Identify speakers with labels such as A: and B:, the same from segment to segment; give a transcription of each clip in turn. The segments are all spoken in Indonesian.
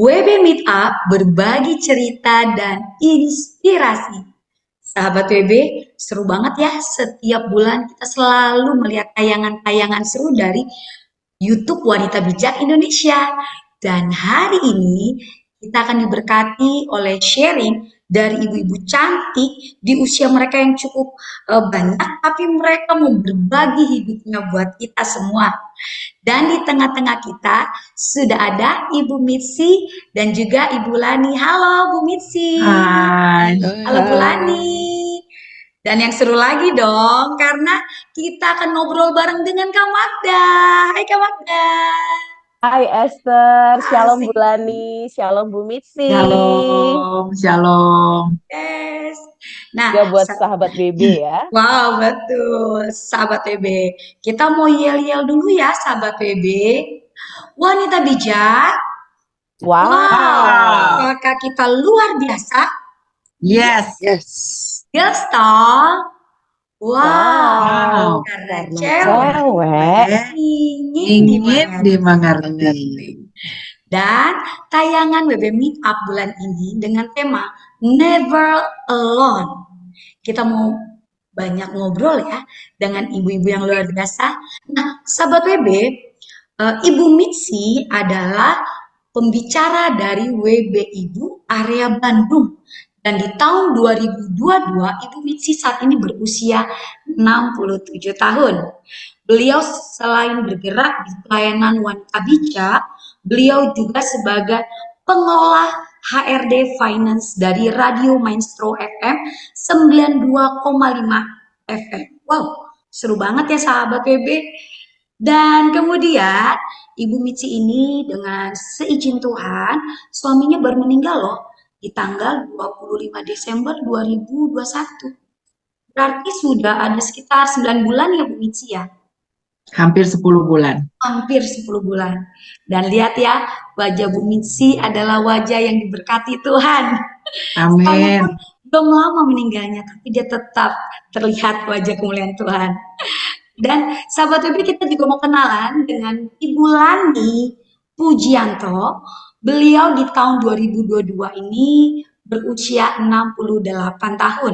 A: WB Meetup berbagi cerita dan inspirasi. Sahabat WB, seru banget ya. Setiap bulan kita selalu melihat tayangan-tayangan seru dari YouTube Wanita Bijak Indonesia. Dan hari ini kita akan diberkati oleh sharing dari ibu-ibu cantik di usia mereka yang cukup banyak, tapi mereka mau berbagi hidupnya buat kita semua. Dan di tengah-tengah kita sudah ada Ibu Mitsi dan juga Ibu Lani. Halo Bu Mitsi.
B: Hai.
A: Halo Bu Lani. Dan yang seru lagi dong, karena kita akan ngobrol bareng dengan Kak Magda. Hai Kak Magda.
C: Hai Esther, Shalom
A: Asik.
C: Bulani, Shalom Bu Mitsi.
B: Shalom, shalom.
A: Yes. Nah,
C: Juga buat sahabat BB ya.
A: wow, betul. Sahabat WB. Kita mau yel-yel dulu ya, sahabat WB. Wanita bijak.
C: Wow.
A: Apakah kita luar biasa?
B: Yes.
A: Yes, toh?
C: Wow.
A: Karena
C: Karena
A: cewek
C: cewek
A: ingin
B: dimengerti.
A: Dan tayangan WB Meetup bulan ini dengan tema Never Alone. Kita mau banyak ngobrol ya dengan ibu-ibu yang luar biasa. Nah, sahabat WB, Ibu Mitsi adalah pembicara dari WB Ibu area Bandung. Dan di tahun 2022, Ibu Mitsi saat ini berusia 67 tahun. Beliau selain bergerak di pelayanan wanita bijak, beliau juga sebagai pengelola HRD Finance dari Radio Maestro FM 92,5 FM. Wow, seru banget ya sahabat WB. Dan kemudian Ibu Mitsi ini dengan seizin Tuhan, suaminya baru meninggal loh di tanggal 25 Desember 2021. Berarti sudah ada sekitar 9 bulan ya Bu Mitsi ya?
B: Hampir 10 bulan.
A: Hampir 10 bulan. Dan lihat ya, wajah Bu Mitsi adalah wajah yang diberkati Tuhan.
B: Amin.
A: Walaupun belum lama meninggalnya, tapi dia tetap terlihat wajah kemuliaan Tuhan. Dan sahabat WB, kita juga mau kenalan dengan Ibu Lani Pujianto. Beliau di tahun 2022 ini berusia 68 tahun.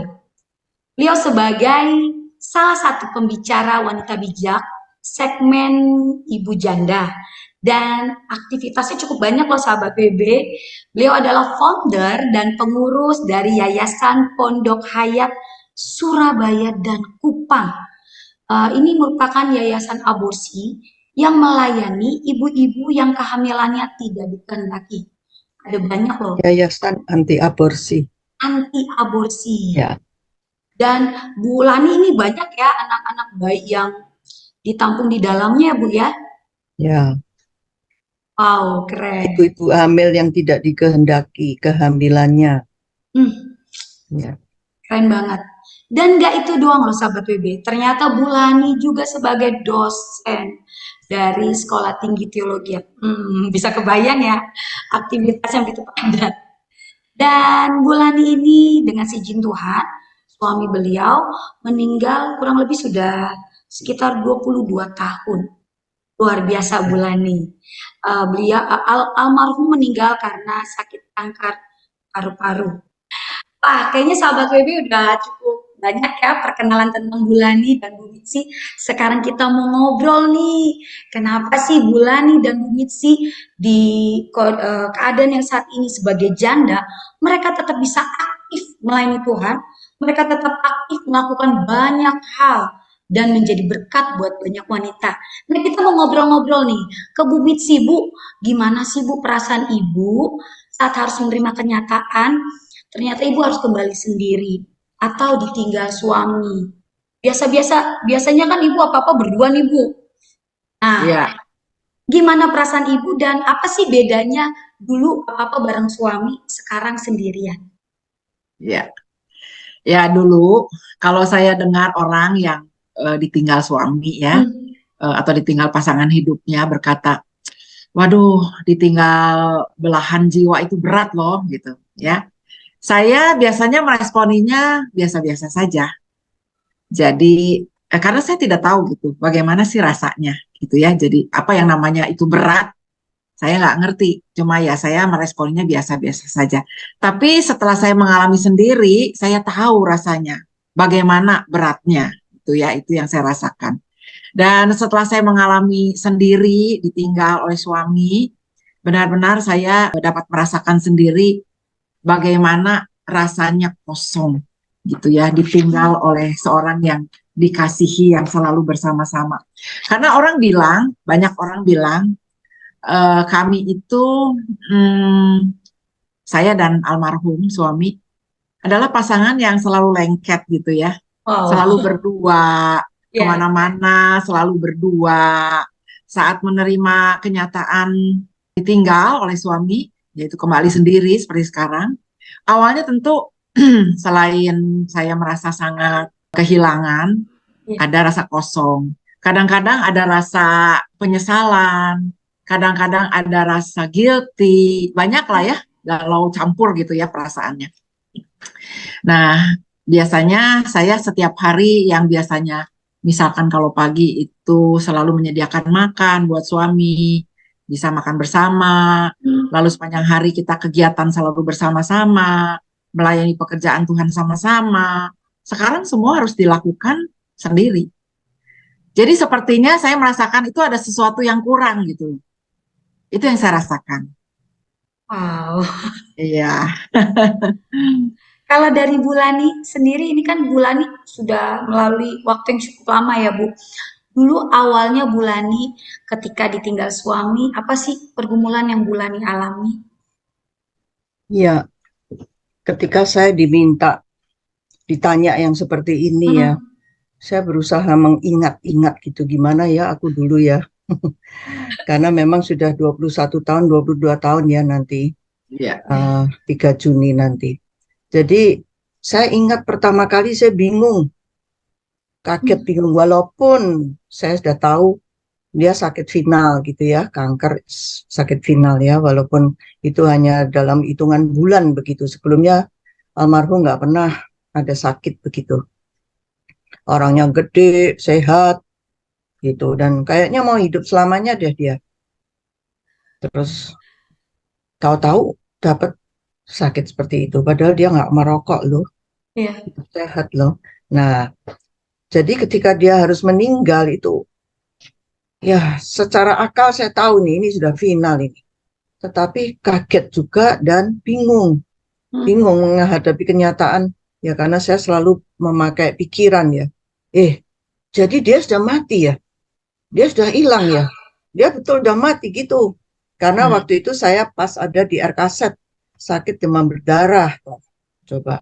A: Beliau sebagai salah satu pembicara wanita bijak segmen Ibu Janda. Dan aktivitasnya cukup banyak loh sahabat WB. Beliau adalah founder dan pengurus dari Yayasan Pondok Hayat Surabaya dan Kupang. Ini merupakan yayasan aborsi yang melayani ibu-ibu yang kehamilannya tidak dikehendaki. Ada banyak loh.
D: Yayasan anti aborsi.
A: Anti aborsi.
D: Ya.
A: Dan Bu Lani ini banyak ya anak-anak bayi yang ditampung di dalamnya Bu ya.
D: Ya.
A: Wow, keren.
D: Ibu-ibu hamil yang tidak dikehendaki kehamilannya.
A: Ya. Keren banget. Dan nggak itu doang loh sahabat WB. Ternyata Bu Lani juga sebagai dosen dari Sekolah Tinggi Teologi. Bisa kebayang ya aktivitas yang begitu padat. Dan Bu Lani ini dengan izin Tuhan, suami beliau meninggal kurang lebih sudah sekitar 22 tahun. Luar biasa Bu Lani. Beliau almarhum meninggal karena sakit kanker paru-paru. Kayaknya sahabat WB udah cukup banyak ya perkenalan tentang Bu Lani dan Bu Mitsi. Sekarang kita mau ngobrol nih, kenapa sih Bu Lani dan Bu Mitsi di keadaan yang saat ini sebagai janda, mereka tetap bisa aktif melayani Tuhan, mereka tetap aktif melakukan banyak hal dan menjadi berkat buat banyak wanita. Nah, kita mau ngobrol-ngobrol nih ke Bu Mitsi. Bu, gimana sih Bu perasaan Ibu saat harus menerima kenyataan ternyata Ibu harus kembali sendiri atau ditinggal suami. Biasanya kan Ibu apa-apa berdua nih Bu. Nah,
B: Ya.
A: Gimana perasaan Ibu dan apa sih bedanya dulu apa-apa bareng suami, sekarang sendirian?
B: Ya. Ya dulu kalau saya dengar orang yang ditinggal suami ya, atau ditinggal pasangan hidupnya berkata, waduh, ditinggal belahan jiwa itu berat loh gitu ya. Saya biasanya meresponinya biasa-biasa saja. Jadi karena saya tidak tahu gitu bagaimana sih rasanya gitu ya. Jadi apa yang namanya itu berat Saya nggak ngerti, cuma ya saya meresponnya biasa-biasa saja. Tapi setelah saya mengalami sendiri, saya tahu rasanya bagaimana beratnya, itu yang saya rasakan. Dan setelah saya mengalami sendiri, ditinggal oleh suami, benar-benar saya dapat merasakan sendiri bagaimana rasanya kosong, gitu ya, ditinggal oleh seorang yang dikasihi, yang selalu bersama-sama. Karena banyak orang bilang, kami itu, saya dan almarhum suami adalah pasangan yang selalu lengket gitu ya, selalu
A: Wow.
B: berdua,
A: Ya.
B: kemana-mana selalu berdua. Saat menerima kenyataan ditinggal oleh suami, yaitu kembali sendiri seperti sekarang, awalnya tentu selain saya merasa sangat kehilangan,
A: Ya.
B: ada rasa kosong. Kadang-kadang ada rasa penyesalan, kadang-kadang ada rasa guilty, banyak lah ya, galau campur gitu ya perasaannya. Nah, biasanya saya setiap hari yang biasanya, misalkan kalau pagi itu selalu menyediakan makan buat suami, bisa makan bersama, lalu sepanjang hari kita kegiatan selalu bersama-sama, melayani pekerjaan Tuhan sama-sama. Sekarang semua harus dilakukan sendiri. Jadi sepertinya saya merasakan itu ada sesuatu yang kurang gitu. Itu yang saya rasakan.
A: Wow.
B: Iya.
A: Kalau dari Bulani sendiri, ini kan Bulani sudah melalui waktu yang cukup lama ya, Bu. Dulu awalnya Bulani ketika ditinggal suami, apa sih pergumulan yang Bulani alami?
D: Ya, ketika saya ditanya yang seperti ini ya,
A: Hmm.
D: saya berusaha mengingat-ingat gitu gimana ya aku dulu ya. Karena memang sudah 21 tahun, 22 tahun ya nanti,
B: Iya.
D: 3 Juni nanti. Jadi saya ingat pertama kali saya bingung, kaget bingung walaupun saya sudah tahu dia sakit final gitu ya, kanker sakit final ya, walaupun itu hanya dalam hitungan bulan begitu. Sebelumnya almarhum nggak pernah ada sakit begitu. Orangnya gede, sehat gitu, dan kayaknya mau hidup selamanya deh dia. Terus tahu-tahu dapat sakit seperti itu, padahal dia nggak merokok loh,
A: Iya.
D: sehat loh. Nah, jadi ketika dia harus meninggal itu, ya secara akal saya tahu nih ini sudah final ini. Tetapi kaget juga dan
A: Hmm.
D: bingung menghadapi kenyataan ya karena saya selalu memakai pikiran ya. Jadi dia sudah mati ya, dia sudah hilang ya, dia betul sudah mati gitu. Karena waktu itu saya pas ada di RKZ sakit demam berdarah, coba.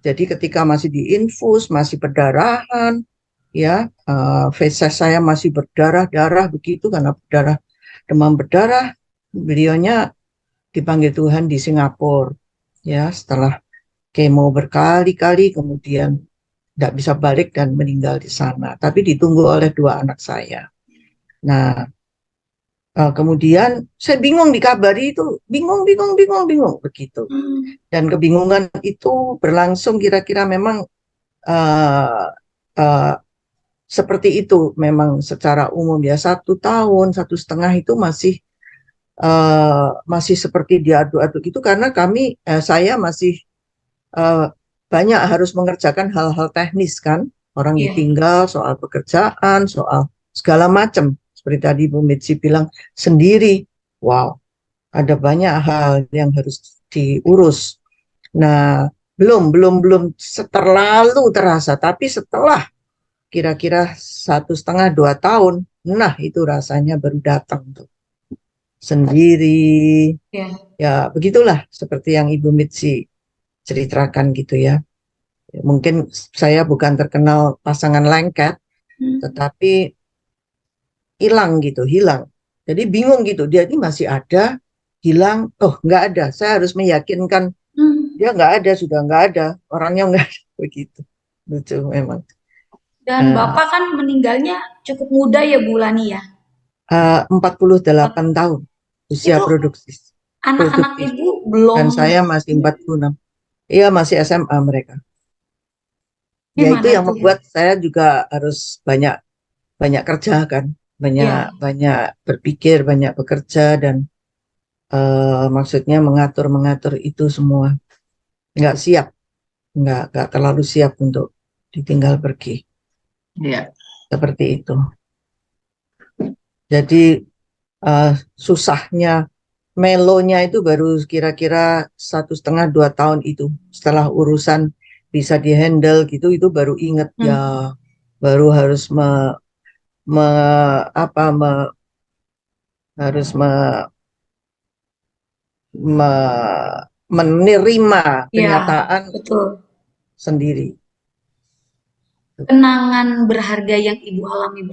D: Jadi ketika masih diinfus, masih berdarahan, ya, feses saya masih berdarah-darah begitu karena berdarah, demam berdarah. Beliaunya dipanggil Tuhan di Singapura, ya, setelah kemo berkali-kali, kemudian tidak bisa balik dan meninggal di sana. Tapi ditunggu oleh 2 anak saya. Nah, kemudian saya bingung dikabari itu, bingung begitu.
A: Hmm.
D: Dan kebingungan itu berlangsung kira-kira memang uh, uh, seperti itu memang secara umum ya 1 tahun 1,5 itu masih seperti diaduk-aduk itu karena saya masih uh, banyak harus mengerjakan hal-hal teknis kan, orang
A: Iya.
D: ditinggal, soal pekerjaan, soal segala macam seperti tadi Bu Mitsi bilang sendiri. Wow, ada banyak hal yang harus diurus. Nah, belum terlalu terasa, tapi setelah kira-kira 1,5 2 tahun, nah itu rasanya baru datang tuh sendiri.
A: Iya.
D: Ya begitulah seperti yang Ibu Mitsi ceritakan gitu ya. Mungkin saya bukan terkenal pasangan lengket,
A: Hmm.
D: tetapi hilang. Jadi bingung gitu, dia ini masih ada, hilang, oh nggak ada. Saya harus meyakinkan
A: Hmm.
D: dia nggak ada, sudah nggak ada, orangnya nggak ada, begitu. Lucu memang.
A: Dan
D: Eh,
A: Bapak kan meninggalnya cukup muda ya, Bulani ya.
D: 48 tahun usia
A: Itu anak-anak
D: produktif,
A: Ibu belum
D: dan saya masih 46. Iya, masih SMA mereka. Ya itu
A: gimana
D: yang
A: tuh, Bu?
D: membuat saya juga harus banyak banyak kerja kan, banyak
A: Ya.
D: banyak berpikir, banyak bekerja, dan maksudnya mengatur itu semua. Nggak siap, nggak terlalu siap untuk ditinggal pergi.
B: Iya.
D: Seperti itu. Jadi susahnya, melonya itu baru kira-kira 1,5-2 tahun itu. Setelah urusan bisa dihandle gitu, itu baru inget ya, baru harus harus menerima
A: Ya,
D: kenyataan
A: betul.
D: sendiri.
A: Kenangan berharga yang Ibu alami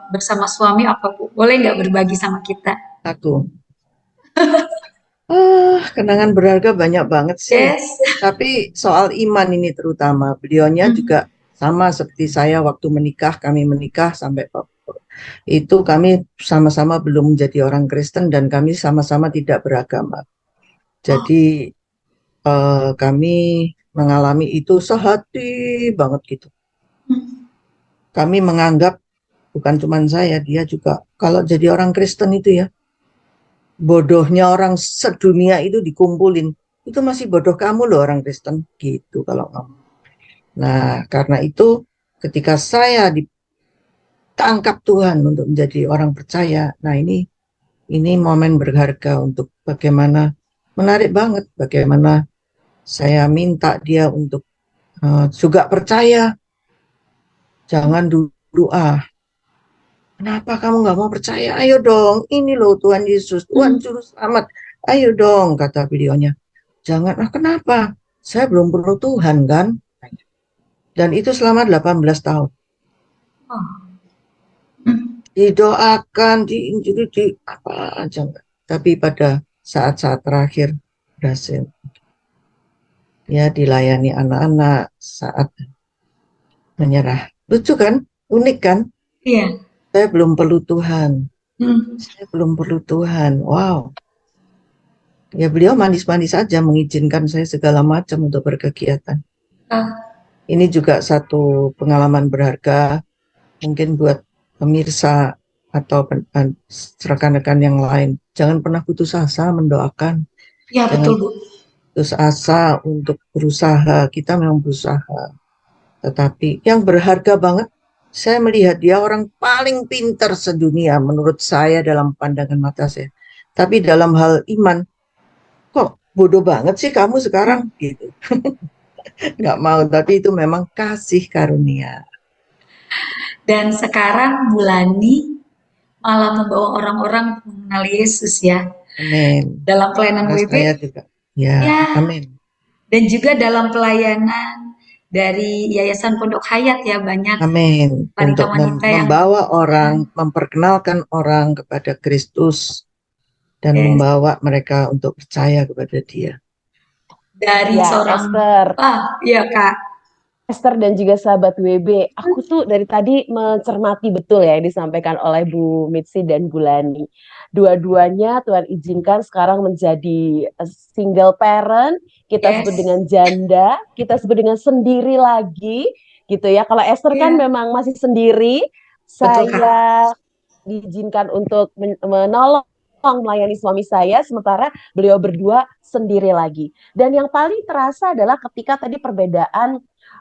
A: bersama suami apa, Bu? Boleh nggak berbagi sama kita?
D: Aku, kenangan berharga banyak banget sih.
A: Yes.
D: Tapi soal iman ini terutama, beliaunya juga sama seperti saya waktu menikah, kami menikah sampai itu kami sama-sama belum menjadi orang Kristen dan kami sama-sama tidak beragama. Jadi kami mengalami itu sehati banget gitu. Kami menganggap, bukan cuma saya, dia juga, kalau jadi orang Kristen itu ya, bodohnya orang sedunia itu dikumpulin, itu masih bodoh kamu loh orang Kristen, gitu kalau ngomong. Nah, karena itu ketika saya ditangkap Tuhan untuk menjadi orang percaya, nah ini momen berharga untuk bagaimana, menarik banget bagaimana saya minta dia untuk juga percaya, jangan dulu kenapa kamu nggak mau percaya? Ayo dong, ini loh Tuhan Yesus, Tuhan Juru Selamat. Ayo dong, kata beliaunya. Jangan, kenapa? Saya belum perlu Tuhan kan? Dan itu selama 18 tahun. Didoakan, diinjili, di apa aja. Tapi pada saat-saat terakhir berhasil. Ya, dilayani anak-anak saat menyerah. Lucu kan? Unik kan?
A: Iya.
D: Saya belum perlu Tuhan. Saya belum perlu Tuhan. Wow. Ya beliau manis-manis saja mengizinkan saya segala macam untuk berkegiatan. Ini juga satu pengalaman berharga mungkin buat pemirsa atau rekan-rekan yang lain. Jangan pernah putus asa mendoakan.
A: Ya,
D: Jangan
A: betul, Bu.
D: putus asa untuk berusaha. Kita memang berusaha. Tetapi yang berharga banget, saya melihat dia orang paling pintar sedunia menurut saya dalam pandangan mata saya. Tapi dalam hal iman, kok bodoh banget sih kamu sekarang gitu. Nggak mau, tapi itu memang kasih karunia.
A: Dan sekarang Bulani malah membawa orang-orang mengenal Yesus ya.
D: Amin.
A: Dalam pelayanan WB.
D: Saya juga. Ya, amin.
A: Dan juga dalam pelayanan dari Yayasan Pondok Hayat ya, banyak
D: amin. Untuk
A: wanita-wanita yang
D: membawa orang, memperkenalkan orang kepada Kristus dan membawa mereka untuk percaya kepada Dia.
A: Dari
C: Ya,
A: seorang
C: Esther.
A: Iya Kak.
C: Esther dan juga sahabat WB, aku tuh dari tadi mencermati betul ya yang disampaikan oleh Bu Mitsi dan Bulani. Dua-duanya Tuhan izinkan sekarang menjadi single parent, kita sebut dengan janda, kita sebut dengan sendiri lagi, gitu ya. Kalau Esther kan memang masih sendiri, saya diizinkan untuk menolong melayani suami saya, sementara beliau berdua sendiri lagi. Dan yang paling terasa adalah ketika tadi perbedaan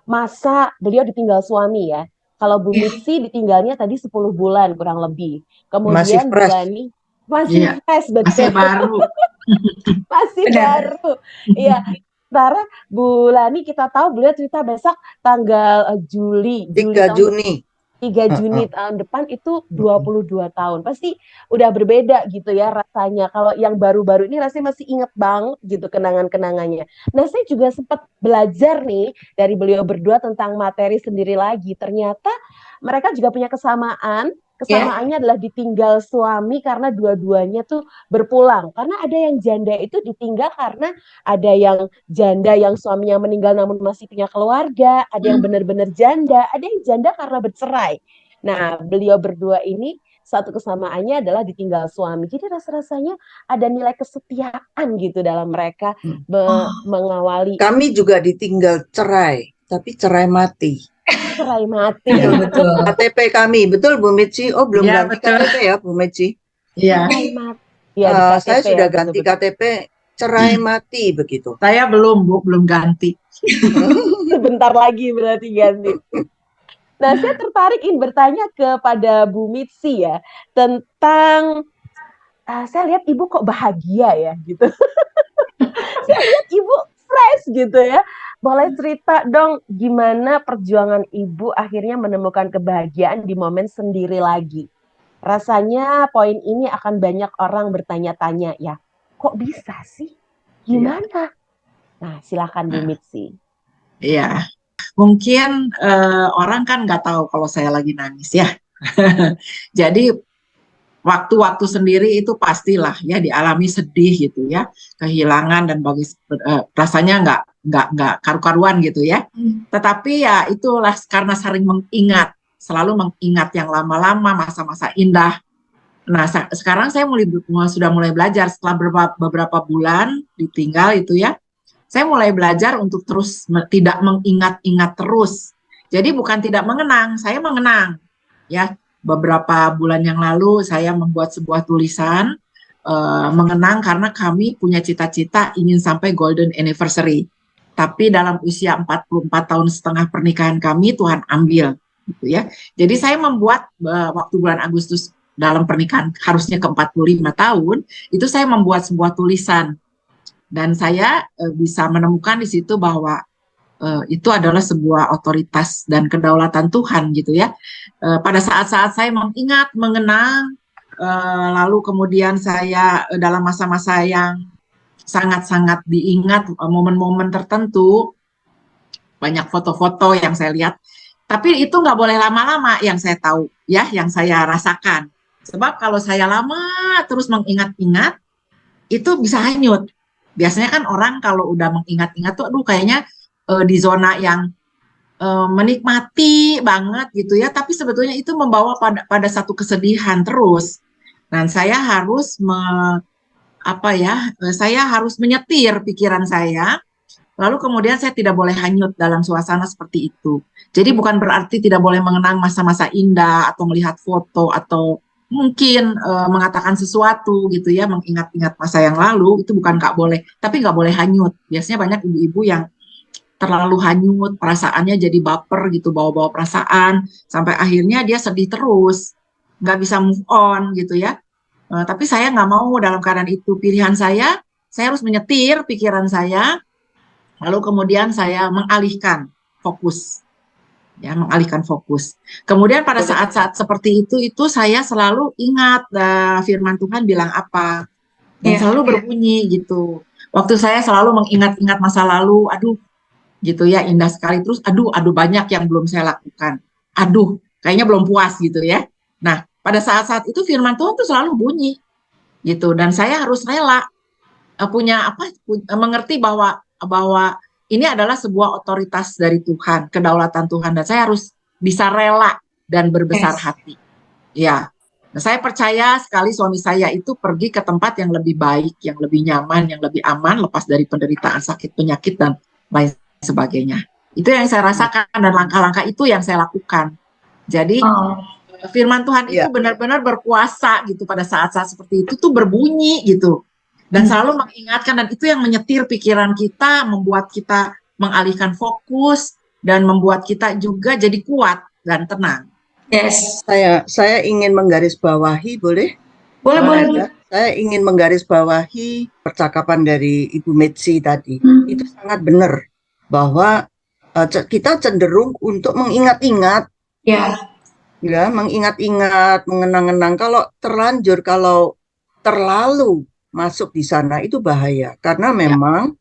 C: masa beliau ditinggal suami ya. Kalau Bu Mitsi ditinggalnya tadi 10 bulan kurang lebih. Kemudian Bulani masih fresh, betul.
B: Masih baru.
C: Masih baru. Iya. Sementara Bulani kita tahu beliau cerita besok tanggal Juli
D: 3 Juni.
C: 3 Juni tahun depan itu 22 tahun. Pasti udah berbeda gitu ya rasanya. Kalau yang baru-baru ini rasanya masih inget banget gitu kenangan-kenangannya. Nah, saya juga sempat belajar nih dari beliau berdua tentang materi sendiri lagi. Ternyata mereka juga punya kesamaan. Kesamaannya adalah ditinggal suami karena dua-duanya tuh berpulang. Karena ada yang janda itu ditinggal karena ada yang janda yang suaminya meninggal namun masih punya keluarga, ada yang benar-benar janda, ada yang janda karena bercerai. Nah, beliau berdua ini satu kesamaannya adalah ditinggal suami. Jadi rasa-rasanya ada nilai kesetiaan gitu dalam mereka mengawali.
D: Kami juga ditinggal cerai, tapi cerai mati.
C: Cerai mati.
A: Betul.
D: KTP kami, betul Bu Mitsi? Oh, belum ganti KTP ya Bu Mitsi?
B: Iya.
C: Cerai mati. Iya di KTP
D: Saya
C: ya,
D: sudah ganti
C: betul-betul.
D: KTP cerai mati begitu.
B: Saya belum, Bu, belum ganti.
C: Sebentar lagi berarti ganti. Nah, saya tertarik ingin bertanya kepada Bu Mitsi ya tentang saya lihat ibu kok bahagia ya gitu. Saya lihat ibu fresh gitu ya. Boleh cerita dong gimana perjuangan ibu akhirnya menemukan kebahagiaan di momen sendiri lagi. Rasanya poin ini akan banyak orang bertanya-tanya ya. Kok bisa sih? Gimana? Nah, silakan Bu Mitsi.
B: Iya, mungkin orang kan nggak tahu kalau saya lagi nangis ya. Jadi waktu-waktu sendiri itu pastilah ya dialami sedih gitu ya, kehilangan dan rasanya nggak karu-karuan gitu ya. Tetapi ya itulah karena sering mengingat, selalu mengingat yang lama-lama, masa-masa indah. Nah, sekarang saya sudah mulai belajar setelah beberapa bulan ditinggal itu ya. Saya mulai belajar untuk terus tidak mengingat-ingat terus. Jadi bukan tidak mengenang, saya mengenang. Ya, beberapa bulan yang lalu saya membuat sebuah tulisan mengenang karena kami punya cita-cita ingin sampai golden anniversary. Tapi dalam usia 44 tahun setengah pernikahan kami Tuhan ambil gitu ya. Jadi saya membuat waktu bulan Agustus dalam pernikahan harusnya ke 45 tahun, itu saya membuat sebuah tulisan dan saya bisa menemukan di situ bahwa itu adalah sebuah otoritas dan kedaulatan Tuhan gitu ya. Pada saat-saat saya mengingat, mengenang, lalu kemudian saya dalam masa-masa yang sangat-sangat diingat, momen-momen tertentu, banyak foto-foto yang saya lihat. Tapi itu nggak boleh lama-lama yang saya tahu ya, yang saya rasakan. Sebab kalau saya lama terus mengingat-ingat, itu bisa hanyut. Biasanya kan orang kalau udah mengingat-ingat tuh, aduh kayaknya di zona yang menikmati banget gitu ya, tapi sebetulnya itu membawa pada satu kesedihan terus. Dan saya harus saya harus menyetir pikiran saya. Lalu kemudian saya tidak boleh hanyut dalam suasana seperti itu. Jadi bukan berarti tidak boleh mengenang masa-masa indah atau melihat foto atau mungkin mengatakan sesuatu gitu ya, mengingat-ingat masa yang lalu, itu bukan nggak boleh, tapi nggak boleh hanyut. Biasanya banyak ibu-ibu yang terlalu hanyut, perasaannya jadi baper gitu, bawa-bawa perasaan, sampai akhirnya dia sedih terus, nggak bisa move on gitu ya. Tapi saya nggak mau dalam keadaan itu. Pilihan saya harus menyetir pikiran saya, lalu kemudian saya mengalihkan fokus. Ya, mengalihkan fokus. Kemudian pada saat-saat seperti itu saya selalu ingat firman Tuhan bilang apa, dan selalu berbunyi gitu. Waktu saya selalu mengingat-ingat masa lalu, aduh, gitu ya, indah sekali. Terus, aduh, banyak yang belum saya lakukan. Aduh, kayaknya belum puas gitu ya. Nah, pada saat-saat itu firman Tuhan tuh selalu bunyi, gitu. Dan saya harus rela mengerti bahwa ini adalah sebuah otoritas dari Tuhan, kedaulatan Tuhan, dan saya harus bisa rela dan berbesar hati. Ya, nah, saya percaya sekali suami saya itu pergi ke tempat yang lebih baik, yang lebih nyaman, yang lebih aman, lepas dari penderitaan, sakit, penyakit, dan lain sebagainya. Itu yang saya rasakan dan langkah-langkah itu yang saya lakukan. Jadi firman Tuhan itu benar-benar berkuasa gitu pada saat-saat seperti itu tuh berbunyi gitu. Dan selalu mengingatkan, dan itu yang menyetir pikiran kita, membuat kita mengalihkan fokus, dan membuat kita juga jadi kuat dan tenang.
A: Yes.
D: Saya ingin menggarisbawahi, boleh?
A: Boleh.
D: Saya ingin menggarisbawahi percakapan dari Ibu Mitsi tadi. Itu sangat benar bahwa kita cenderung untuk mengingat-ingat. Ya, mengingat-ingat, mengenang-enang. Kalau terlanjur, kalau terlalu masuk di sana itu bahaya, karena memang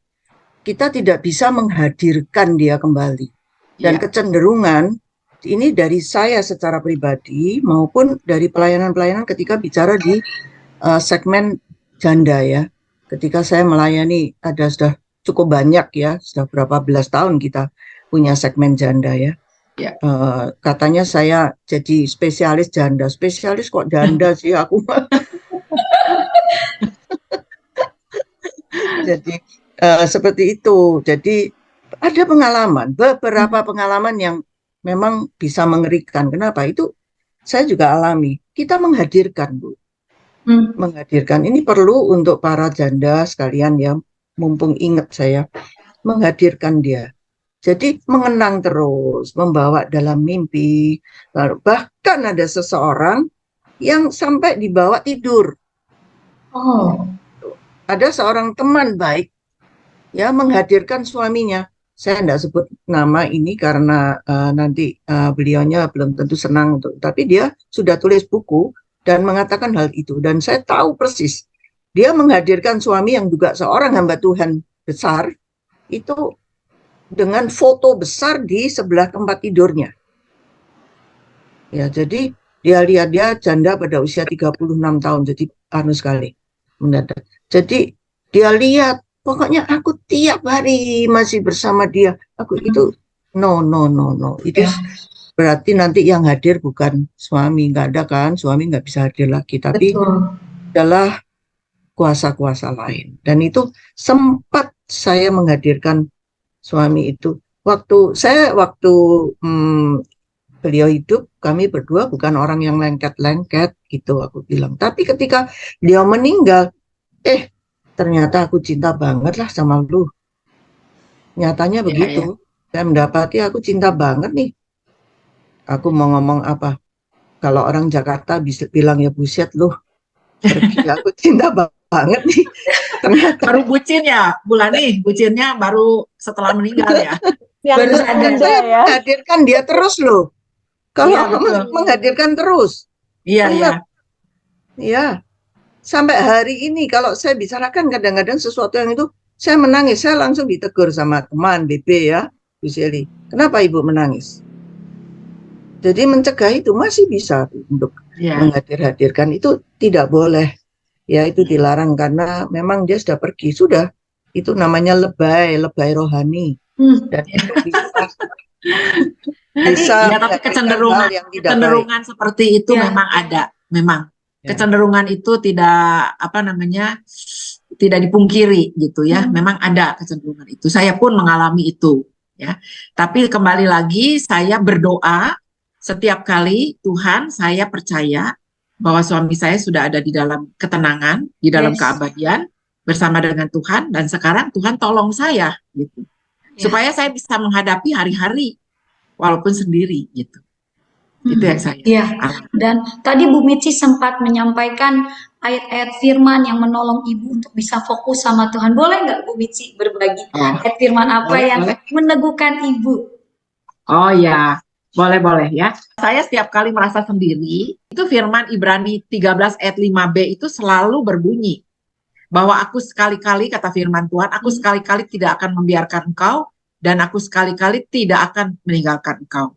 D: kita tidak bisa menghadirkan dia kembali. Dan kecenderungan ini dari saya secara pribadi maupun dari pelayanan-pelayanan ketika bicara di segmen janda ya. Ketika saya melayani sudah cukup banyak ya, sudah berapa belas tahun kita punya segmen janda ya. Katanya saya jadi spesialis janda. Spesialis kok janda sih aku. Jadi seperti itu. Jadi ada beberapa pengalaman yang memang bisa mengerikan. Kenapa? Itu saya juga alami. Kita menghadirkan, Bu. menghadirkan. Ini perlu untuk para janda sekalian ya, mumpung ingat saya, menghadirkan dia. Jadi mengenang terus, membawa dalam mimpi. Bahkan ada seseorang yang sampai dibawa tidur.
A: Oh,
D: Ada seorang teman baik ya menghadirkan suaminya. Saya tidak sebut nama ini karena nanti beliaunya belum tentu senang tapi dia sudah tulis buku dan mengatakan hal itu. Dan saya tahu persis dia menghadirkan suami yang juga seorang hamba Tuhan besar itu dengan foto besar di sebelah tempat tidurnya. Ya, jadi dia lihat dia janda pada usia 36 tahun, jadi anu sekali mendadak. Jadi dia lihat, pokoknya aku tiap hari masih bersama dia. Aku itu no. Itu berarti nanti yang hadir bukan suami, nggak ada kan? Suami nggak bisa hadir lagi, tapi adalah kuasa-kuasa lain. Dan itu sempat saya menghadirkan suami itu. Waktu beliau hidup, kami berdua bukan orang yang lengket-lengket gitu aku bilang. Tapi ketika beliau meninggal, ternyata aku cinta banget lah sama lu. Nyatanya begitu. Saya mendapati aku cinta banget nih. Aku mau ngomong apa? Kalau orang Jakarta bisa bilang ya buset lu. Pergi, aku cinta banget nih. Ternyata
B: baru bucin ya, Bulani, bucinnya baru setelah meninggal ya.
C: Yang
D: saya menghadirkan dia terus loh. Kalau menghadirkan terus.
B: Iya.
D: Sampai hari ini kalau saya bicarakan kadang-kadang sesuatu yang itu saya menangis, saya langsung ditegur sama teman BB ya, Bu Seli. Kenapa Ibu menangis? Jadi mencegah itu masih bisa untuk menghadirkan itu tidak boleh. Ya itu dilarang karena memang dia sudah pergi, sudah. Itu namanya lebay rohani. Dan itu bisa
B: tapi kecenderungan seperti itu memang ada, memang. Kecenderungan itu tidak tidak dipungkiri gitu ya. Memang ada kecenderungan itu. Saya pun mengalami itu ya. Tapi kembali lagi saya berdoa setiap kali, Tuhan, saya percaya bahwa suami saya sudah ada di dalam ketenangan, di dalam keabadian bersama dengan Tuhan, dan sekarang Tuhan tolong saya gitu. Supaya saya bisa menghadapi hari-hari walaupun sendiri gitu. Itu yang saya.
A: Dan tadi Bu Mici sempat menyampaikan ayat-ayat firman yang menolong Ibu untuk bisa fokus sama Tuhan. Boleh nggak Bu Mici berbagi ayat firman apa yang meneguhkan Ibu?
B: Oh ya, boleh ya. Saya setiap kali merasa sendiri, itu firman Ibrani 13 ayat 5b itu selalu berbunyi. Bahwa aku sekali-kali, kata firman Tuhan, aku sekali-kali tidak akan membiarkan engkau, dan aku sekali-kali tidak akan meninggalkan engkau.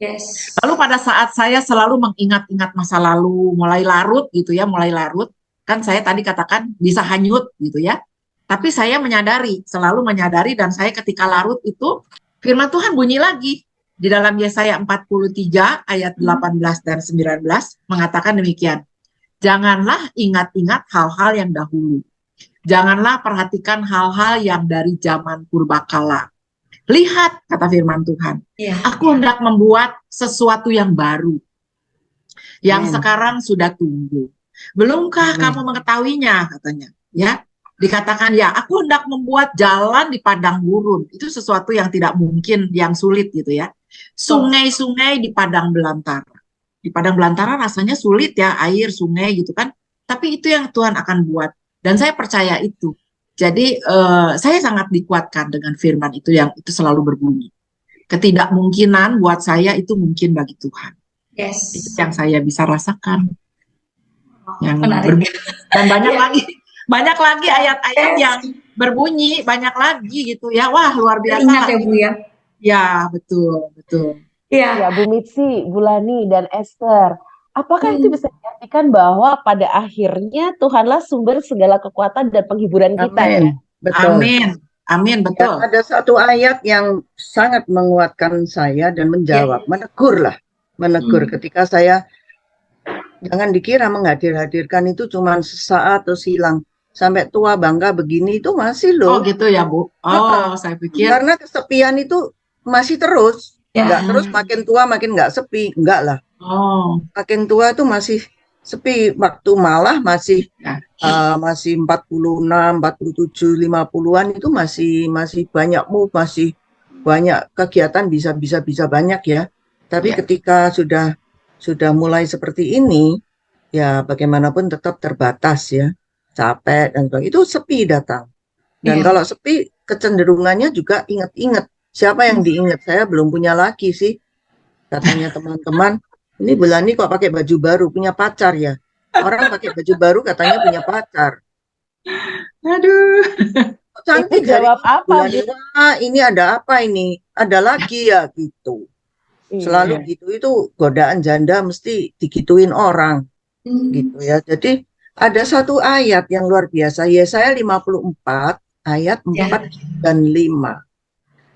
B: Lalu pada saat saya selalu mengingat-ingat masa lalu, mulai larut, kan saya tadi katakan bisa hanyut gitu ya. Tapi saya selalu menyadari, dan saya ketika larut itu, firman Tuhan bunyi lagi. Di dalam Yesaya 43 ayat 18 dan 19 mengatakan demikian. Janganlah ingat-ingat hal-hal yang dahulu. Janganlah perhatikan hal-hal yang dari zaman purbakala. Lihat, kata firman Tuhan, aku hendak membuat sesuatu yang baru, yang sekarang sudah tumbuh. Belumkah kamu mengetahuinya, katanya. Ya, dikatakan aku hendak membuat jalan di padang gurun. Itu sesuatu yang tidak mungkin, yang sulit gitu ya. Sungai-sungai di padang belantara. Di padang belantara rasanya sulit ya, air, sungai gitu kan. Tapi itu yang Tuhan akan buat. Dan saya percaya itu. Jadi saya sangat dikuatkan dengan firman itu yang itu selalu berbunyi. Ketidakmungkinan buat saya itu mungkin bagi Tuhan. Itu yang saya bisa rasakan. Yang berbunyi. Dan banyak lagi ayat-ayat yang berbunyi, banyak lagi gitu ya. Wah, luar biasa.
A: Ingat ya Bu ya.
B: Ya, betul.
C: Ya, Bu Mitsi, Bulani, dan Esther. Apakah itu bisa diartikan bahwa pada akhirnya Tuhanlah sumber segala kekuatan dan penghiburan kita?
D: Amin. Betul.
B: Amin, betul.
D: Dan ada satu ayat yang sangat menguatkan saya dan menjawab, menegur ketika saya, jangan dikira menghadirkan itu cuma sesaat terus hilang. Sampai tua bangga begini itu masih loh.
B: Oh gitu ya Bu. Saya pikir.
D: Karena kesepian itu masih terus. Enggak terus makin tua makin enggak sepi. Enggak lah. Makin tua itu masih sepi. Waktu malah masih
B: Ya.
D: masih 46, 47, 50-an itu masih banyak move, masih banyak kegiatan, bisa banyak ya. Tapi
B: Ya.
D: ketika sudah mulai seperti ini, ya bagaimanapun tetap terbatas ya, capek dan sebagainya. Itu sepi datang. Dan
A: Iya.
D: kalau sepi, kecenderungannya juga ingat-ingat. Siapa yang diingat? Saya belum punya lagi sih. Katanya teman-teman, ini Bulani kok pakai baju baru, punya pacar ya? Orang pakai baju baru katanya punya pacar.
B: Aduh.
D: Kok
C: Ibu
D: cantik hari
C: jawab
D: ini
C: apa,
D: Bulani?
C: Bu?
D: Wah, ini ada apa ini? Ada lagi ya gitu. Selalu
C: Iya.
D: gitu, itu godaan janda mesti digituin orang gitu ya. Jadi ada satu ayat yang luar biasa, Yesaya 54 ayat 4 dan 5.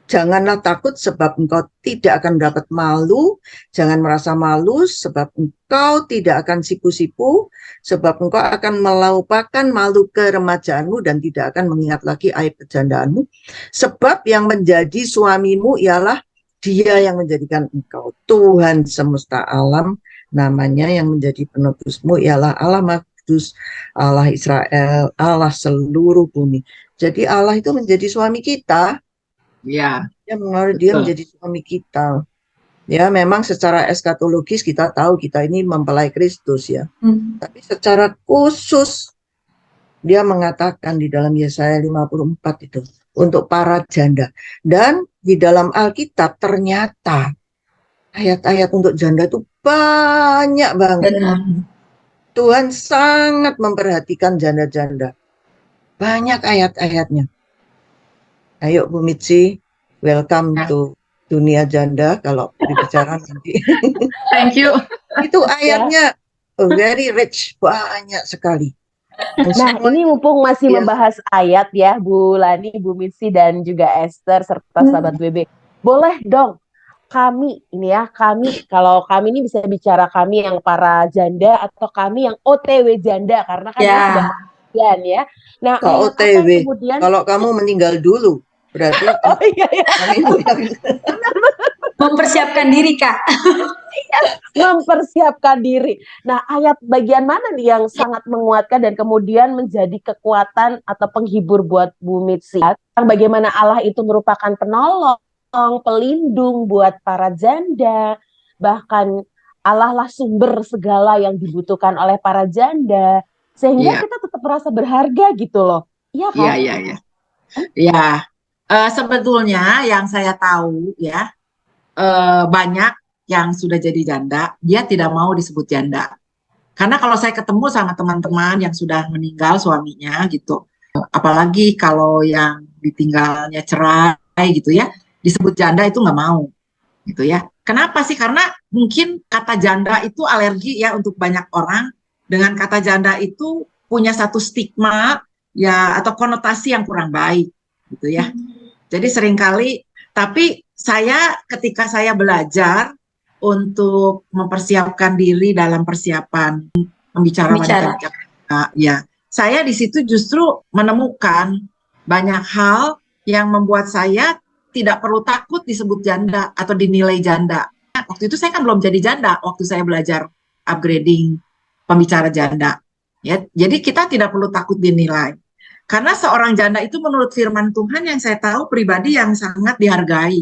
D: Janganlah takut sebab engkau tidak akan mendapat malu, jangan merasa malu sebab engkau tidak akan sipu-sipu, sebab engkau akan melupakan malu keremajaanmu dan tidak akan mengingat lagi aib kejandaanmu. Sebab yang menjadi suamimu ialah Dia yang menjadikan engkau. Tuhan semesta alam namanya, yang menjadi penebusmu ialah Allah Kudus, Allah Israel, Allah seluruh bumi. Jadi Allah itu menjadi suami kita.
B: Ya,
D: Dia mengaruhi, dia
B: betul.
D: menjadi suami kita. Ya, memang secara eskatologis kita tahu kita ini mempelai Kristus ya. Tapi secara khusus dia mengatakan di dalam Yesaya 54 itu untuk para janda. Dan di dalam Alkitab ternyata ayat-ayat untuk janda itu banyak banget.
A: Benar.
D: Tuhan sangat memperhatikan janda-janda. Banyak ayat-ayatnya. Ayo Bu Mitzi, welcome
B: Ya.
D: to dunia janda kalau berbicara nanti.
B: Thank you.
D: Itu ayatnya very rich, banyak sekali. Dan
C: Nah,
D: semuanya
C: ini mumpung masih
D: biasa.
C: membahas ayat ya, Bu Lani, Bu Mitsi, dan juga Esther, serta sahabat WB. Boleh dong, kami, ini ya, kami, kalau kami ini bisa bicara kami yang para janda atau kami yang OTW janda, karena kan ini sudah
A: Ya.
C: kemudian ya. Nah,
D: Kok
C: ayat apa
D: OTW?
C: yang kemudian,
D: Kalau kamu meninggal dulu, berarti
C: oh iya ya,
D: suamimu yang
A: Mempersiapkan diri, Kak.
C: mempersiapkan diri. Nah, ayat bagian mana nih yang sangat menguatkan dan kemudian menjadi kekuatan atau penghibur buat Bu Mitsi? Bagaimana Allah itu merupakan penolong, pelindung buat para janda, bahkan Allah lah sumber segala yang dibutuhkan oleh para janda, sehingga
B: Iya,
C: kita tetap merasa berharga gitu loh. Iya
B: iya,
C: kan?
B: iya, iya. Ya, sebetulnya yang saya tahu ya, banyak yang sudah jadi janda, dia tidak mau disebut janda. Karena kalau saya ketemu sama teman-teman yang sudah meninggal suaminya gitu, apalagi kalau yang ditinggalnya cerai gitu ya, disebut janda itu nggak mau gitu ya. Kenapa sih? Karena mungkin kata janda itu alergi ya untuk banyak orang. Dengan kata janda itu punya satu stigma ya atau konotasi yang kurang baik gitu ya. Jadi seringkali, tapi saya ketika saya belajar untuk mempersiapkan diri dalam persiapan membicara
A: Bicara.
B: wanita-wanita, ya saya di situ justru menemukan banyak hal yang membuat saya tidak perlu takut disebut janda atau dinilai janda. Waktu itu saya kan belum jadi janda waktu saya belajar upgrading pembicara janda. Ya, jadi kita tidak perlu takut dinilai. Karena seorang janda itu menurut firman Tuhan yang saya tahu pribadi yang sangat dihargai,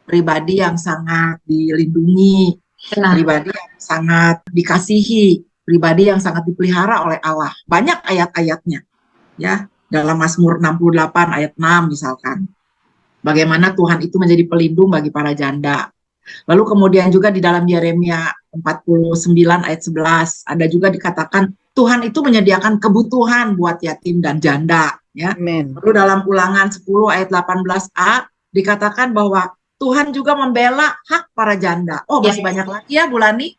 B: pribadi yang sangat dilindungi,
A: Benar.
B: pribadi yang sangat dikasihi, pribadi yang sangat dipelihara oleh Allah. Banyak ayat-ayatnya, ya, dalam Mazmur 68 ayat 6 misalkan. Bagaimana Tuhan itu menjadi pelindung bagi para janda. Lalu kemudian juga di dalam Yeremia 49 ayat 11 ada juga dikatakan Tuhan itu menyediakan kebutuhan buat yatim dan janda, ya.
D: Amen.
B: Lalu dalam Ulangan 10 ayat 18a dikatakan bahwa Tuhan juga membela hak para janda. Oh, masih banyak lagi ya, Bulani.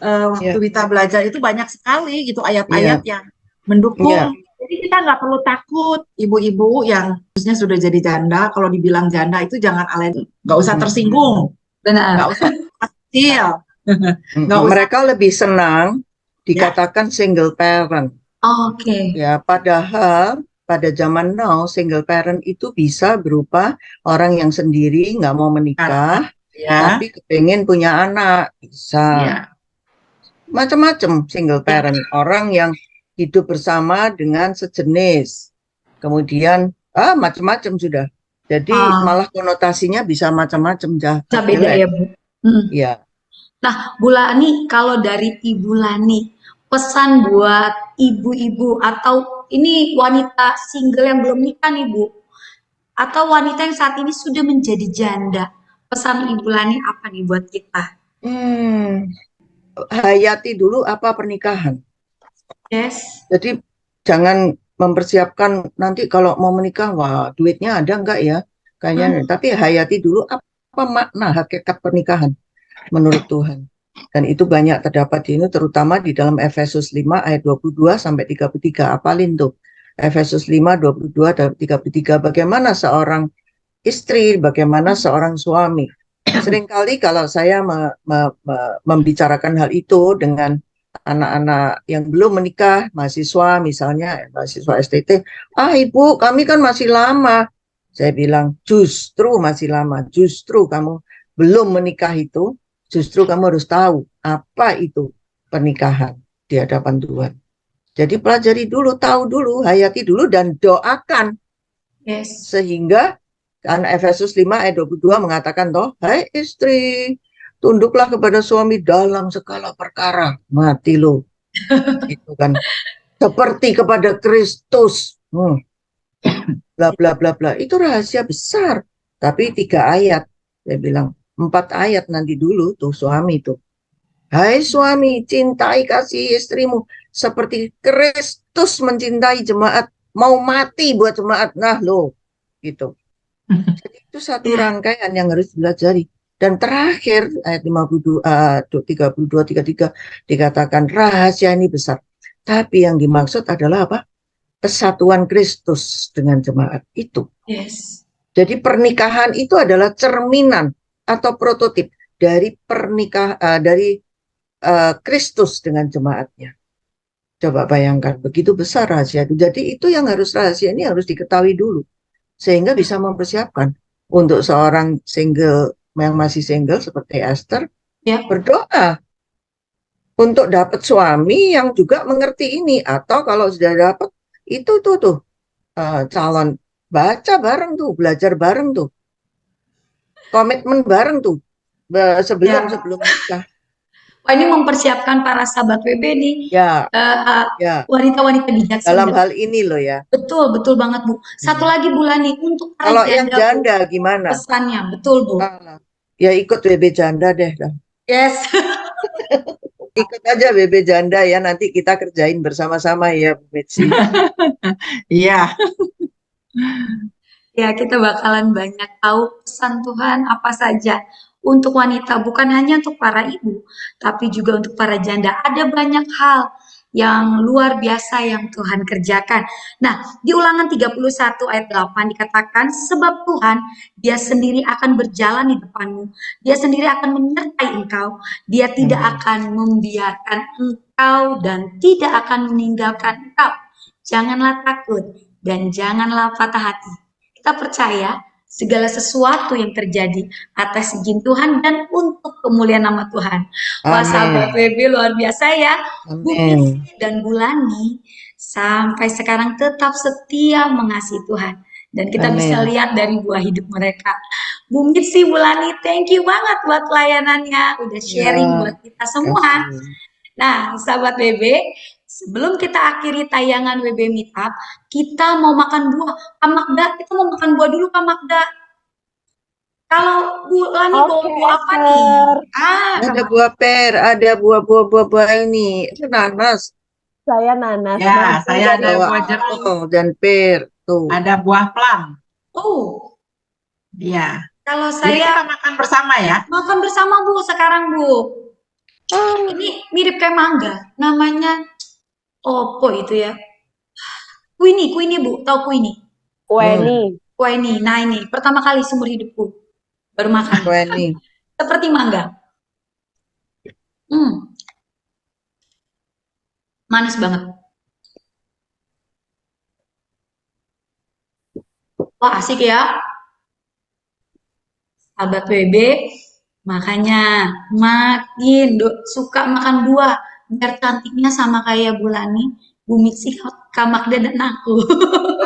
B: Waktu kita belajar itu banyak sekali gitu ayat-ayat yang mendukung. Jadi kita nggak perlu takut, ibu-ibu yang khususnya sudah jadi janda, kalau dibilang janda itu jangan alergi, nggak usah tersinggung,
A: Benar.
B: nggak usah kecil.
D: Mereka lebih senang dikatakan single parent.
A: Oke.
D: Ya, padahal pada zaman now single parent itu bisa berupa orang yang sendiri nggak mau menikah,
B: Ya.
D: tapi kepengen punya anak, bisa.
B: Ya.
D: macam-macam single parent, orang yang hidup bersama dengan sejenis, kemudian macam-macam sudah. Jadi malah konotasinya bisa macam-macam,
A: Bisa
D: jahat,
A: beda
D: jelek.
A: ya, Bu. Mm-mm.
D: Ya,
A: Nah, Bu Lani, kalau dari Ibu Lani, pesan buat ibu-ibu atau ini wanita single yang belum nikah nih, Bu, atau wanita yang saat ini sudah menjadi janda, pesan Ibu Lani apa nih buat kita?
D: hayati dulu apa pernikahan.
A: Yes.
D: Jadi jangan mempersiapkan nanti kalau mau menikah, wah duitnya ada enggak ya? Kayaknya, tapi hayati dulu apa makna hakikat pernikahan menurut Tuhan. Dan itu banyak terdapat di ini, terutama di dalam Efesus 5 ayat 22 sampai 33. Apalin tuh. Efesus 5, 22 dan 33. Bagaimana seorang istri, bagaimana seorang suami. Seringkali kalau saya membicarakan hal itu dengan anak-anak yang belum menikah, mahasiswa misalnya, mahasiswa STT, ibu kami kan masih lama. Saya bilang justru masih lama, justru kamu belum menikah itu, justru kamu harus tahu apa itu pernikahan di hadapan Tuhan. Jadi pelajari dulu, tahu dulu, hayati dulu, dan doakan.
A: Yes.
D: Sehingga kan Efesus 5 ayat 22 mengatakan toh, hai istri, tunduklah kepada suami dalam segala perkara. Mati lo. Itu kan seperti kepada Kristus. Bla bla bla bla. Itu rahasia besar. Tapi 3 ayat. Saya bilang 4 ayat nanti dulu tuh suami tuh. Hai suami, cintai kasih istrimu seperti Kristus mencintai jemaat, mau mati buat jemaat. Nah lo, gitu. Jadi itu satu rangkaian yang harus dipelajari. Dan terakhir ayat 32, 33 dikatakan rahasia ini besar. Tapi yang dimaksud adalah apa? Kesatuan Kristus dengan jemaat itu.
A: Yes.
D: Jadi pernikahan itu adalah cerminan atau prototip dari dari Kristus dengan jemaatnya. Coba bayangkan, begitu besar rahasia itu. Jadi itu yang rahasia ini harus diketahui dulu. Sehingga bisa mempersiapkan untuk seorang single yang masih single seperti Esther, berdoa untuk dapat suami yang juga mengerti ini. Atau kalau sudah dapat, itu tuh calon, baca bareng tuh, belajar bareng tuh, komitmen bareng tuh sebelum nikah.
A: Wah, ini mempersiapkan para sahabat WB nih,
D: Ya,
A: wanita-wanita bijaksana.
D: dalam hal ini loh ya.
A: Betul, betul banget Bu. Satu lagi Bu Lani, untuk
D: kalau yang janda Bu, gimana?
A: Pesannya, betul Bu.
D: Ya ikut WB janda deh.
A: Yes.
D: Ikut aja WB janda ya, nanti kita kerjain bersama-sama ya Bu Betsy.
B: Iya.
A: Ya, kita bakalan banyak tahu pesan Tuhan apa saja untuk wanita, bukan hanya untuk para ibu, tapi juga untuk para janda. Ada banyak hal yang luar biasa yang Tuhan kerjakan. Nah, di Ulangan 31 ayat 8 dikatakan, sebab Tuhan, Dia sendiri akan berjalan di depanmu, Dia sendiri akan menyertai engkau, Dia tidak akan membiarkan engkau dan tidak akan meninggalkan engkau. Janganlah takut dan janganlah patah hati. Kita percaya segala sesuatu yang terjadi atas izin Tuhan dan untuk kemuliaan nama Tuhan. Wah, sahabat WB luar biasa ya. Bu Mitzi dan Bu Lani sampai sekarang tetap setia mengasihi Tuhan. Dan kita bisa lihat dari buah hidup mereka. Bu Mitzi, Bu Lani, thank you banget buat pelayanannya. Udah sharing buat kita semua. Nah, sahabat WB, sebelum kita akhiri tayangan WB Meetup, kita mau makan buah. Kak Magda, kita mau makan buah dulu Kak Magda. Kalau Bu Lani bawa buah apa nih?
D: Ada buah per, ada buah ini, nanas.
C: Saya nanas.
B: Ya, saya ada buah jeruk
D: dan per. Tuh.
B: Ada buah plum.
A: Oh.
B: Iya.
A: Kalau
B: Jadi
A: saya
B: kita makan bersama ya.
A: Makan bersama Bu sekarang Bu. Ini mirip kayak mangga, namanya opo itu ya? Kuini Bu, tahu kuini? Kuini. Nah ini pertama kali seumur hidupku baru makan.
D: Kuini.
A: Seperti mangga. Manis banget. Wah asik ya. Sahabat WB, makanya makin suka makan buah, biar cantiknya sama kayak Bulani, Bu Mitsi, Kak Magda dan aku.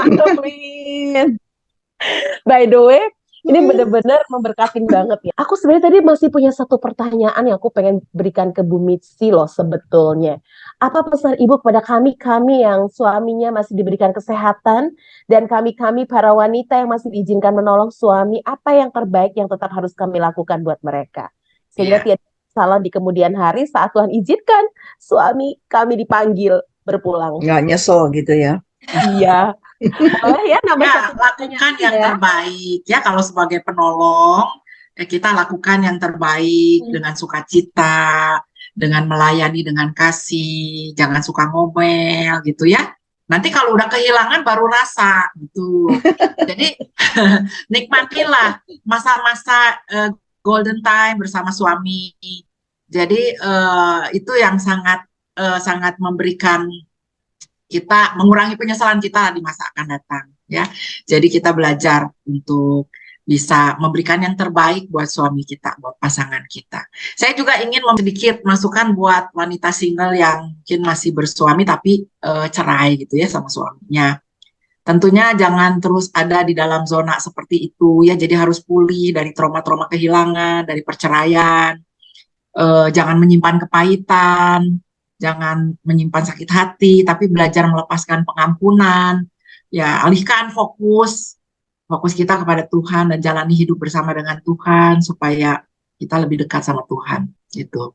C: Amin. By the way, ini benar-benar memberkatin banget ya. Aku sebenarnya tadi masih punya satu pertanyaan yang aku pengen berikan ke Bu Mitsi loh sebetulnya. Apa pesan Ibu kepada kami yang suaminya masih diberikan kesehatan dan kami para wanita yang masih diizinkan menolong suami, apa yang terbaik yang tetap harus kami lakukan buat mereka? Sehingga
B: Iya.
C: tidak salah di kemudian hari saat Tuhan izinkan suami kami dipanggil berpulang.
D: Nggak nyesel gitu ya.
C: Iya, boleh ya nambah
B: Ya,
C: satu
B: lakukan
C: pertanyaan
B: yang
C: ya.
B: terbaik ya kalau sebagai penolong, kita lakukan yang terbaik dengan sukacita, dengan melayani dengan kasih, jangan suka ngomel gitu ya. Nanti kalau udah kehilangan baru rasa gitu. Jadi nikmatilah masa-masa golden time bersama suami. Jadi itu yang sangat memberikan kita mengurangi penyesalan kita di masa akan datang ya. Jadi kita belajar untuk bisa memberikan yang terbaik buat suami kita, buat pasangan kita. Saya juga ingin sedikit masukan buat wanita single yang mungkin masih bersuami tapi cerai gitu ya sama suaminya. Tentunya jangan terus ada di dalam zona seperti itu ya. Jadi harus pulih dari trauma-trauma kehilangan, dari perceraian. Jangan menyimpan kepahitan, jangan menyimpan sakit hati, tapi belajar melepaskan pengampunan. Ya, alihkan fokus kita kepada Tuhan dan jalani hidup bersama dengan Tuhan supaya kita lebih dekat sama Tuhan gitu.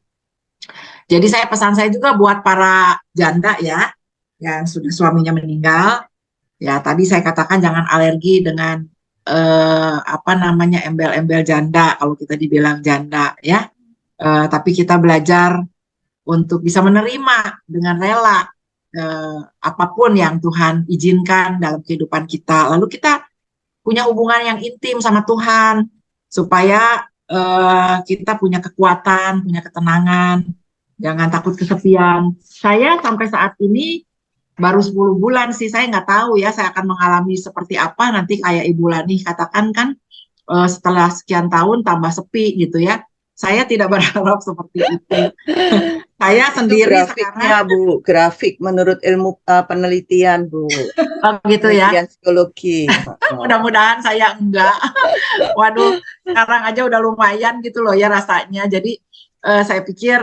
B: Jadi pesan saya juga buat para janda ya yang sudah suaminya meninggal. Ya, tadi saya katakan jangan alergi dengan embel-embel janda kalau kita dibilang janda ya. Tapi kita belajar untuk bisa menerima dengan rela apapun yang Tuhan izinkan dalam kehidupan kita. Lalu kita punya hubungan yang intim sama Tuhan supaya kita punya kekuatan, punya ketenangan, jangan takut kesepian. Saya sampai saat ini baru 10 bulan sih, saya nggak tahu ya saya akan mengalami seperti apa nanti kayak Ibu Lani katakan kan setelah sekian tahun tambah sepi gitu ya. Saya tidak berharap seperti itu. Saya sendiri
D: Grafiknya
B: sekarang,
D: Bu, grafik menurut ilmu penelitian Bu,
B: gitu ya.
D: penelitian psikologi.
B: Mudah-mudahan saya enggak. Waduh, sekarang aja udah lumayan gitu loh ya rasanya. Jadi saya pikir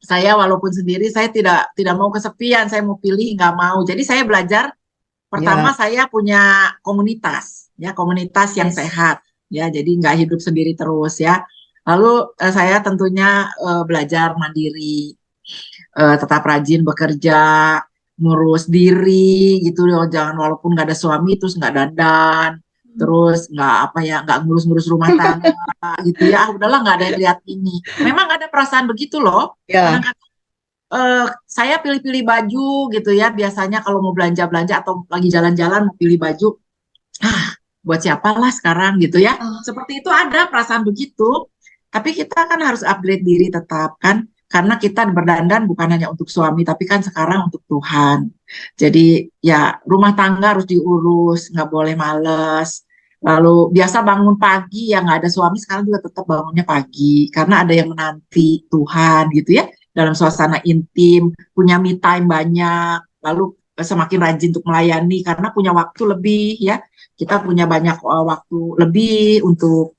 B: saya walaupun sendiri saya tidak mau kesepian, saya mau pilih nggak mau. Jadi saya belajar pertama saya punya komunitas ya, komunitas yang sehat ya. Jadi nggak hidup sendiri terus ya. Lalu saya tentunya belajar mandiri, tetap rajin bekerja, ngurus diri gitu loh. Jangan walaupun nggak ada suami terus nggak dandan, terus nggak ngurus-ngurus rumah tangga gitu ya. Udahlah nggak ada yang lihat ini. Memang ada perasaan begitu loh.
D: Ya,
B: Kadang-kadang saya pilih-pilih baju gitu ya. Biasanya kalau mau belanja-belanja atau lagi jalan-jalan mau pilih baju, buat siapalah sekarang gitu ya. Seperti itu ada perasaan begitu. Tapi kita kan harus upgrade diri tetap kan. Karena kita berdandan bukan hanya untuk suami, tapi kan sekarang untuk Tuhan. Jadi ya rumah tangga harus diurus, nggak boleh males. Lalu biasa bangun pagi, yang nggak ada suami sekarang juga tetap bangunnya pagi. Karena ada yang menanti Tuhan gitu ya. Dalam suasana intim, punya me time banyak. Lalu semakin rajin untuk melayani karena punya waktu lebih ya. Kita punya banyak waktu lebih untuk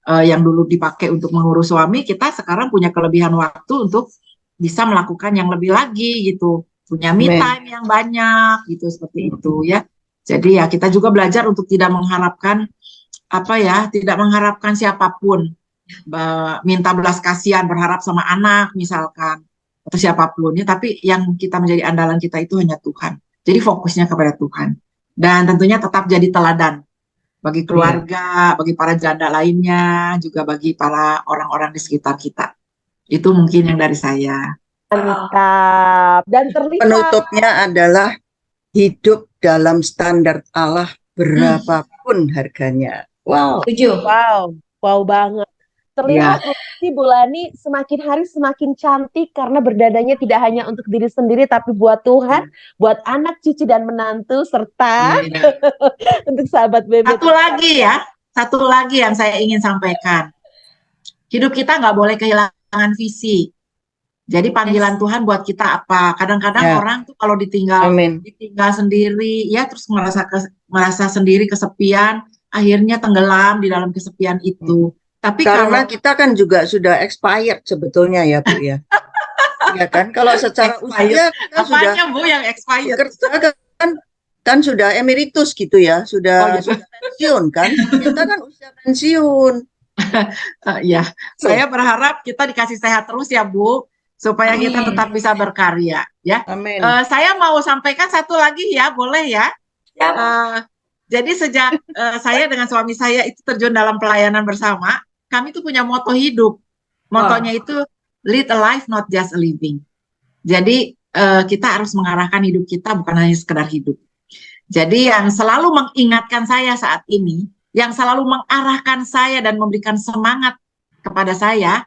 B: yang dulu dipakai untuk mengurus suami, kita sekarang punya kelebihan waktu untuk bisa melakukan yang lebih lagi gitu. Punya me time yang banyak gitu, seperti itu ya. Jadi ya kita juga belajar untuk tidak mengharapkan tidak mengharapkan siapapun, minta belas kasihan, berharap sama anak misalkan atau siapapun ya, tapi yang kita menjadi andalan kita itu hanya Tuhan. Jadi fokusnya kepada Tuhan. Dan tentunya tetap jadi teladan bagi keluarga, bagi para janda lainnya, juga bagi para orang-orang di sekitar kita. Itu mungkin yang dari saya.
C: Mantap. Dan terlihat
D: penutupnya adalah hidup dalam standar Allah berapapun harganya. Wow.
A: Setuju.
C: Wow banget. Terlihat si Bulani semakin hari semakin cantik karena berdadanya tidak hanya untuk diri sendiri tapi buat Tuhan, buat anak, cucu dan menantu serta untuk sahabat bebek.
B: Satu lagi yang saya ingin sampaikan. Hidup kita nggak boleh kehilangan visi. Jadi panggilan
A: Yes.
B: Tuhan buat kita apa? Kadang-kadang
D: Ya.
B: orang tuh kalau ditinggal
D: Amin.
B: sendiri, ya terus merasa sendiri kesepian, akhirnya tenggelam di dalam kesepian itu. Tapi
D: Karena
B: kalau
D: kita kan juga sudah expired sebetulnya ya Bu ya. Ya kan, kalau secara
B: expired,
D: usia kita sudah
B: apanya Bu yang expired?
D: bekerja kan sudah emeritus gitu ya,
B: Oh
D: sudah
B: ya,
D: pensiun kan. Kita kan usia pensiun.
B: ya. Saya berharap kita dikasih sehat terus ya Bu, supaya kita
A: Amin.
B: tetap bisa berkarya ya.
D: Amin.
B: Saya mau sampaikan satu lagi ya, boleh ya?
A: Siap.
B: Jadi sejak saya dengan suami saya itu terjun dalam pelayanan bersama, kami tuh punya moto hidup. Motonya itu lead a life, not just a living. Jadi kita harus mengarahkan hidup kita bukan hanya sekedar hidup. Jadi yang selalu mengingatkan saya saat ini, yang selalu mengarahkan saya dan memberikan semangat kepada saya,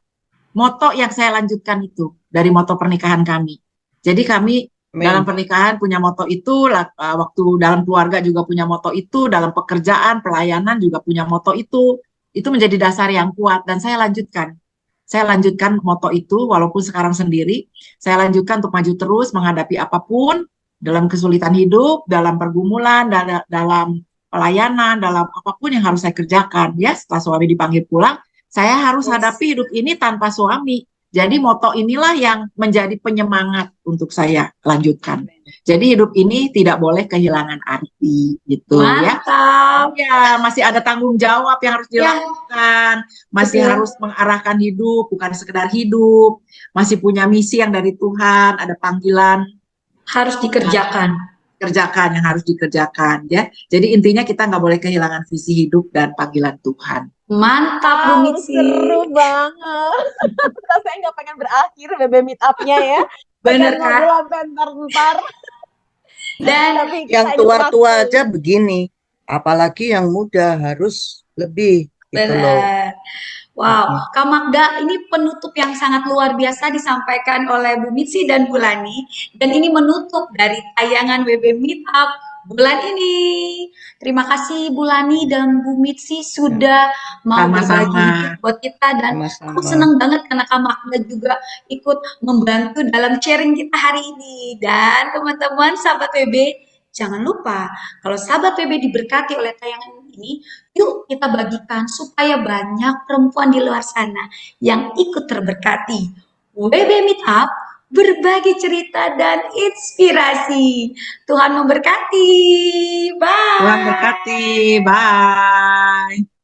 B: moto yang saya lanjutkan itu dari moto pernikahan kami. Jadi kami dalam pernikahan punya moto itu, waktu dalam keluarga juga punya moto itu, dalam pekerjaan, pelayanan juga punya moto itu menjadi dasar yang kuat dan saya lanjutkan. Saya lanjutkan moto itu walaupun sekarang sendiri, saya lanjutkan untuk maju terus menghadapi apapun, dalam kesulitan hidup, dalam pergumulan, dalam pelayanan, dalam apapun yang harus saya kerjakan. Ya, setelah suami dipanggil pulang, saya harus hadapi hidup ini tanpa suami. Jadi moto inilah yang menjadi penyemangat untuk saya lanjutkan. Jadi hidup ini tidak boleh kehilangan arti, gitu ya.
A: Mantap.
B: Ya, masih ada tanggung jawab yang harus
A: Ya.
B: dilakukan, masih
A: Betul.
B: harus mengarahkan hidup, bukan sekedar hidup, masih punya misi yang dari Tuhan, ada panggilan
A: Harus dikerjakan.
B: yang harus dikerjakan ya. Jadi intinya kita nggak boleh kehilangan visi hidup dan panggilan Tuhan.
A: Mantap Bu
C: Wow,
A: Mitzi.
C: seru banget. Rasanya nggak pengen berakhir BB Meet Up-nya ya.
A: Bener
C: Pengen
A: kan?
C: ngobrol sampai ntar.
A: Dan
C: Tapi kita
D: Yang
C: hidup
D: tua-tua
C: waktu.
D: aja begini, apalagi yang muda harus lebih gitu loh.
A: benar. Wow, Kak Magda, ini penutup yang sangat luar biasa disampaikan oleh Bu Mitzi dan Bu Lani. Dan ini menutup dari tayangan WB Meetup bulan ini. Terima kasih Bu Lani dan Bu Mitzi sudah mau
B: Sama-sama.
A: berbagi hidup buat kita. Dan aku
D: Sama-sama.
A: senang banget karena Kak Magda juga ikut membantu dalam sharing kita hari ini. Dan teman-teman sahabat WB, jangan lupa kalau sahabat WB diberkati oleh tayangan ini, yuk kita bagikan supaya banyak perempuan di luar sana yang ikut terberkati. WB Meetup, berbagi cerita dan inspirasi. Tuhan memberkati. Bye.
B: Tuhan berkati. Bye.